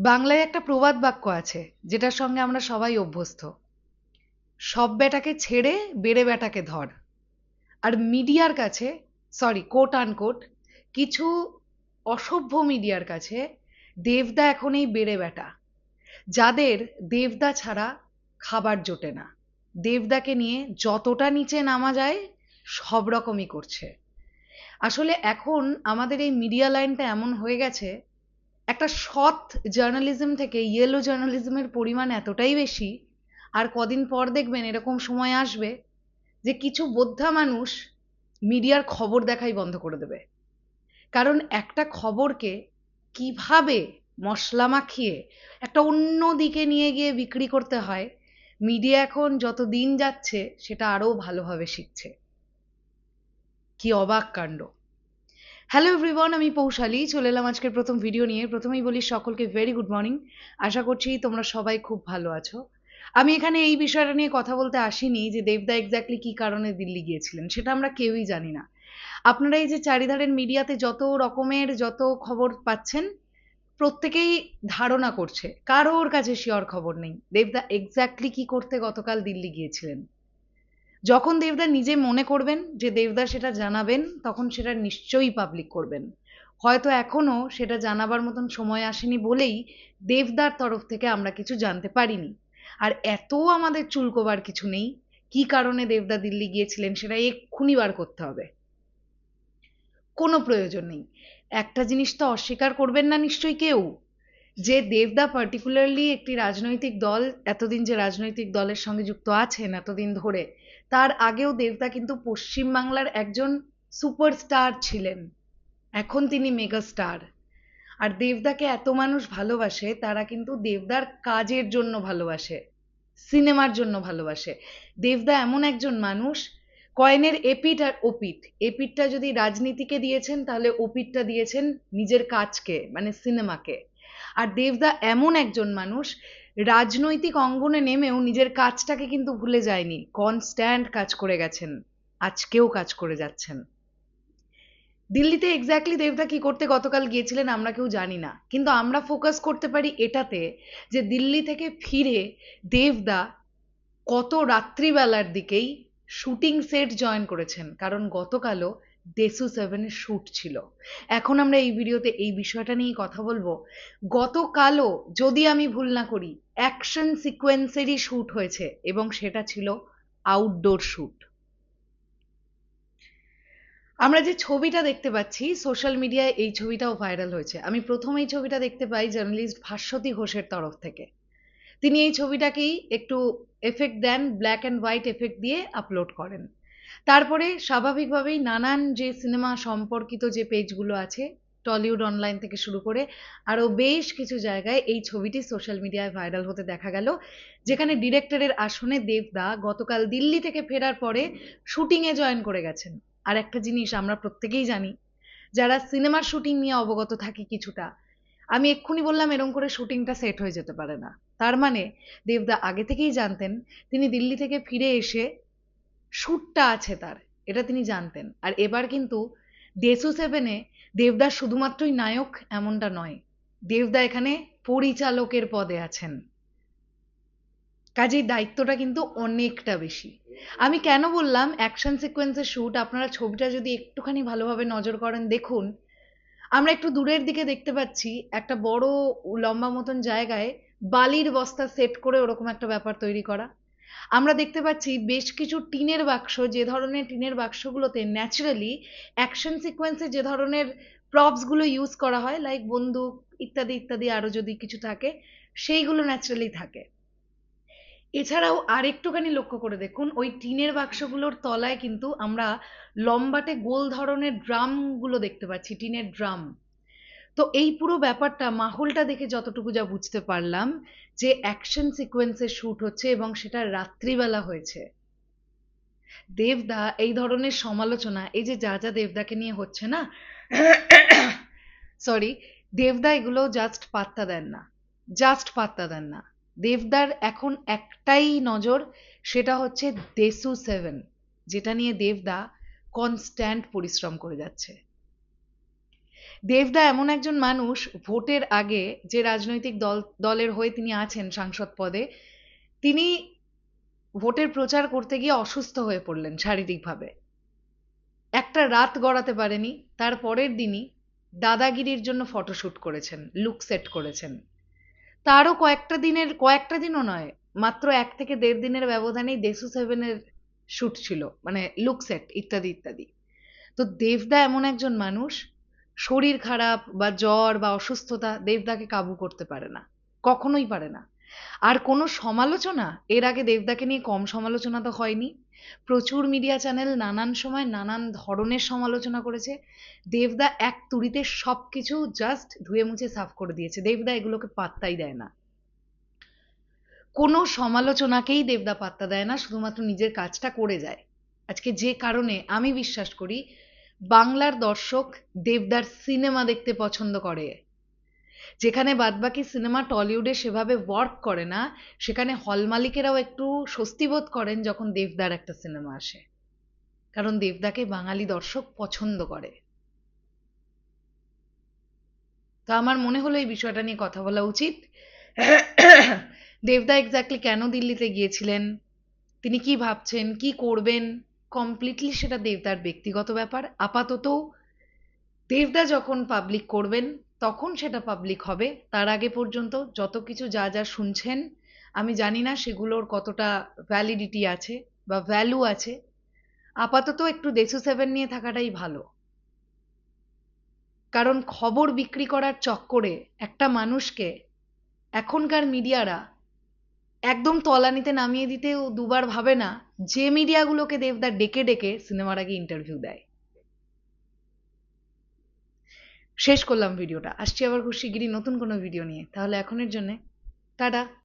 বাংলায় একটা প্রবাদ বাক্য আছে যেটার সঙ্গে আমরা সবাই অভ্যস্ত। সব বেটাকে ছেড়ে বেড়ে বেটাকে ধর। আর মিডিয়ার কাছে, সরি কোট আনকোট, কিছু অসভ্য মিডিয়ার কাছে দেবদা এখন এই বেড়ে বেটা, যাদের দেবদা ছাড়া খাবার জোটে না। দেবদাকে নিয়ে যতটা নিচে নামা যায় সব রকমই করছে। আসলে এখন আমাদের এই মিডিয়া লাইনটা এমন হয়ে গেছে, একটা সৎ জার্নালিজম থেকে ইয়েলো জার্নালিজমের পরিমাণ এতটাই বেশি। আর কদিন পর দেখবেন এরকম সময় আসবে যে কিছু বোদ্ধা মানুষ মিডিয়ার খবর দেখাই বন্ধ করে দেবে। কারণ একটা খবরকে কিভাবে মশলা মাখিয়ে একটা অন্য দিকে নিয়ে গিয়ে বিক্রি করতে হয়, মিডিয়া এখন যত দিন যাচ্ছে সেটা আরো ভালোভাবে শিখছে। কি অবাক কাণ্ড! হ্যালো এভরিওয়ান, আমি পৌশালী চলে এলাম আজকের প্রথম ভিডিও নিয়ে। প্রথমেই বলি সকলকে ভেরি গুড মর্নিং। আশা করছি তোমরা সবাই খুব ভালো আছো। আমি এখানে এই বিষয়টা নিয়ে কথা বলতে আসিনি যে দেবদা এক্স্যাক্টলি কি কারণে দিল্লি গিয়েছিলেন, সেটা আমরা কেউই জানি না। আপনারা এই যে চারিধারের মিডিয়াতে যত রকমের যত খবর পাচ্ছেন, প্রত্যেকেই ধারণা করছে, কারোর কাছে শিওর খবর নেই দেবদা এক্স্যাক্টলি কি করতে গতকাল দিল্লি গিয়েছিলেন। যখন দেবদা নিজে মনে করবেন যে দেবদা সেটা জানাবেন, তখন সেটা নিশ্চয়ই পাবলিক করবেন। হয়তো এখনো সেটা জানাবার মতন সময় আসেনি বলেই দেবদার তরফ থেকে আমরা কিছু জানতে পারিনি। আর এত আমাদের চুলকোবার কিছু নেই, কি কারণে দেবদা দিল্লি গিয়েছিলেন সেটা এক্ষুনি বার করতে হবে। কোনো প্রয়োজন নেই। একটা জিনিস তো অস্বীকার করবেন না নিশ্চয়ই কেউ, যে দেবদা পার্টিকুলারলি একটি রাজনৈতিক দল, এতদিন যে রাজনৈতিক দলের সঙ্গে যুক্ত আছেন এতদিন ধরে, তার আগেও দেবদা কিন্তু পশ্চিমবাংলার একজন সুপারস্টার ছিলেন। এখন তিনি মেগা স্টার। আর দেবদাকে এত মানুষ ভালোবাসে, তারা কিন্তু দেবদার কাজের জন্য ভালোবাসে, সিনেমার জন্য ভালোবাসে। দেবদা এমন একজন মানুষ, কয়েনের এপিঠ আর ওপিঠ, এপিঠটা যদি রাজনীতিকে দিয়েছেন তাহলে ওপিঠটা দিয়েছেন নিজের কাজকে, মানে সিনেমাকে। আর দেবদা এমন একজন মানুষ, রাজনৈতিক অঙ্গনে নেমেও নিজের কাজটাকে কিন্তু ভুলে যায়নি, কনস্ট্যান্ট কাজ করে গেছেন, আজকেও কাজ করে যাচ্ছেন। দিল্লিতে এক্স্যাক্টলি দেবদা কি করতে গতকাল গিয়েছিলেন আমরা কেউ জানি না, কিন্তু আমরা ফোকাস করতে পারি এটাতে যে দিল্লি থেকে ফিরে দেবদা কত রাত্রিবেলার দিকেই শুটিং সেট জয়েন করেছেন, কারণ গতকালও দেসু 7-এর শ্যুট ছিল। এখন আমরা এই ভিডিওতে এই বিষয়টা নিয়েই কথা বলবো। গতকালও, যদি আমি ভুল না করি, অ্যাকশন সিকোয়েন্সেরই শ্যুট হয়েছে এবং সেটা ছিল আউটডোর শ্যুট। আমরা যে ছবিটা দেখতে পাচ্ছি সোশ্যাল মিডিয়ায়, এই ছবিটাও ভাইরাল হয়েছে। আমি প্রথম এই ছবিটা দেখতে পাই জার্নালিস্ট ভাস্বতী ঘোষের তরফ থেকে। তিনি এই ছবিটাকেই একটু এফেক্ট দেন, ব্ল্যাক অ্যান্ড হোয়াইট এফেক্ট দিয়ে আপলোড করেন। তারপরে স্বাভাবিকভাবেই নানান যে সিনেমা সম্পর্কিত যে পেজগুলো আছে, টলিউড অনলাইন থেকে শুরু করে আরও বেশ কিছু জায়গায় এই ছবিটি সোশ্যাল মিডিয়ায় ভাইরাল হতে দেখা গেল, যেখানে ডিরেক্টরের আসনে দেবদা গতকাল দিল্লি থেকে ফেরার পরে শুটিংয়ে জয়েন করে গেছেন। আর একটা জিনিস আমরা প্রত্যেকেই জানি, যারা সিনেমার শুটিং নিয়ে অবগত থাকি কিছুটা, আমি এক্ষুনি বললাম এরম করে শুটিংটা সেট হয়ে যেতে পারে না। তার মানে দেবদা আগে থেকেই জানতেন তিনি দিল্লি থেকে ফিরে এসে শ্যুটটা আছে তার, এটা তিনি জানতেন। আর এবার কিন্তু দেসু 7-এ দেবদা শুধুমাত্রই নায়ক এমনটা নয়, দেবদা এখানে পরিচালকের পদে আছেন। কাজেই দায়িত্বটা কিন্তু অনেকটা বেশি। আমি কেন বললাম অ্যাকশন সিকোয়েন্সের শ্যুট, আপনারা ছবিটা যদি একটুখানি ভালোভাবে নজর করেন দেখুন, আমরা একটু দূরের দিকে দেখতে পাচ্ছি একটা বড় লম্বা মতন জায়গায় বালির বস্তা সেট করে ওরকম একটা ব্যাপার তৈরি করা। আমরা দেখতে পাচ্ছি বেশ কিছু টিনের বাক্স, যে ধরনের টিনের বাক্সগুলোতে ন্যাচারালি অ্যাকশন সিকোয়েন্সে যে ধরনের প্রপস গুলো ইউজ করা হয়, লাইক বন্দুক ইত্যাদি ইত্যাদি, আরো যদি কিছু থাকে সেইগুলো ন্যাচারালি থাকে। এছাড়াও আরেকটুখানি লক্ষ্য করে দেখুন, ওই টিনের বাক্সগুলোর তলায় কিন্তু আমরা লম্বাটে গোল ধরনের ড্রাম গুলো দেখতে পাচ্ছি, টিনের ড্রাম। তো এই পুরো ব্যাপারটা, মাহলটা দেখে যতটুকু যা বুঝতে পারলাম, যে অ্যাকশন সিকোয়েন্সের শ্যুট হচ্ছে এবং সেটা রাত্রিবেলা হয়েছে। দেবদা এই ধরনের সমালোচনা, এই যে যা যা দেবদাকে নিয়ে হচ্ছে না, সরি, দেবদা এগুলো জাস্ট পাত্তা দেন না, জাস্ট পাত্তা দেন না। দেবদার এখন একটাই নজর, সেটা হচ্ছে দেসু 7, যেটা নিয়ে দেবদা কনস্ট্যান্ট পরিশ্রম করে যাচ্ছে। দেবদা এমন একজন মানুষ, ভোটের আগে যে রাজনৈতিক দলের হয়ে তিনি আছেন সাংসদ পদে, তিনি ভোটের প্রচার করতে গিয়ে অসুস্থ হয়ে পড়লেন শারীরিকভাবে। একটা রাত গড়াতে পারেনি, তার পরের দিনই দাদাগিরির জন্য ফটোশুট করেছেন, লুক সেট করেছেন। তারও কয়েকটা দিনও নয়, মাত্র 1 থেকে 1.5 দিনের ব্যবধানেই দেশু সেভেনের শুট ছিল, মানে লুক সেট ইত্যাদি ইত্যাদি। তো দেবদা এমন একজন মানুষ, শরীর খারাপ বা জ্বর বা অসুস্থতা দেবদাকে কাবু করতে পারে না, কখনোই পারে না। আর কোনো সমালোচনা, এর আগে দেবদাকে নিয়ে কম সমালোচনা তো হয়নি। প্রচুর মিডিয়া চ্যানেল নানান সময় নানান ধরনের সমালোচনা করেছে। দেবদা এক তুড়িতে সবকিছু জাস্ট ধুয়ে মুছে সাফ করে দিয়েছে। দেবদা এগুলোকে পাত্তাই দেয় না, কোনো সমালোচনাকেই দেবদা পাত্তা দেয় না, শুধুমাত্র নিজের কাজটা করে যায়। আজকে যে কারণে আমি বিশ্বাস করি বাংলার দর্শক দেবদার সিনেমা দেখতে পছন্দ করে। যেখানে বাদবাকি সিনেমা টলিউডে সেভাবে ওয়ার্ক করে না, সেখানে হল মালিকেরাও একটু স্বস্তি বোধ করেন যখন দেবদার একটা সিনেমা আসে, কারণ দেবদাকে বাঙালি দর্শক পছন্দ করে। তো আমার মনে হলো এই বিষয়টা নিয়ে কথা বলা উচিত। দেবদা এক্স্যাক্টলি কেন দিল্লিতে গিয়েছিলেন, তিনি কি ভাবছেন, কি করবেন, কমপ্লিটলি সেটা দেবদার ব্যক্তিগত ব্যাপার। আপাতত দেবদা যখন পাবলিক করবেন তখন সেটা পাবলিক হবে। তার আগে পর্যন্ত যত কিছু যা যা শুনছেন, আমি জানি না সেগুলোর কতটা ভ্যালিডিটি আছে বা ভ্যালু আছে। আপাতত একটু দেশু সেভেন নিয়ে থাকাটাই ভালো, কারণ খবর বিক্রি করার চক্করে একটা মানুষকে এখনকার মিডিয়ারা একদম তলানিতে নামিয়ে দিতেও দুবার ভাবে না, যে মিডিয়াগুলোকে দেবদা ডেকে ডেকে সিনেমার আগে ইন্টারভিউ দেয়। শেষ করলাম ভিডিওটা, আসছি আবার খুব শিগগিরই নতুন কোনো ভিডিও নিয়ে। তাহলে এখনের জন্যে টাটা।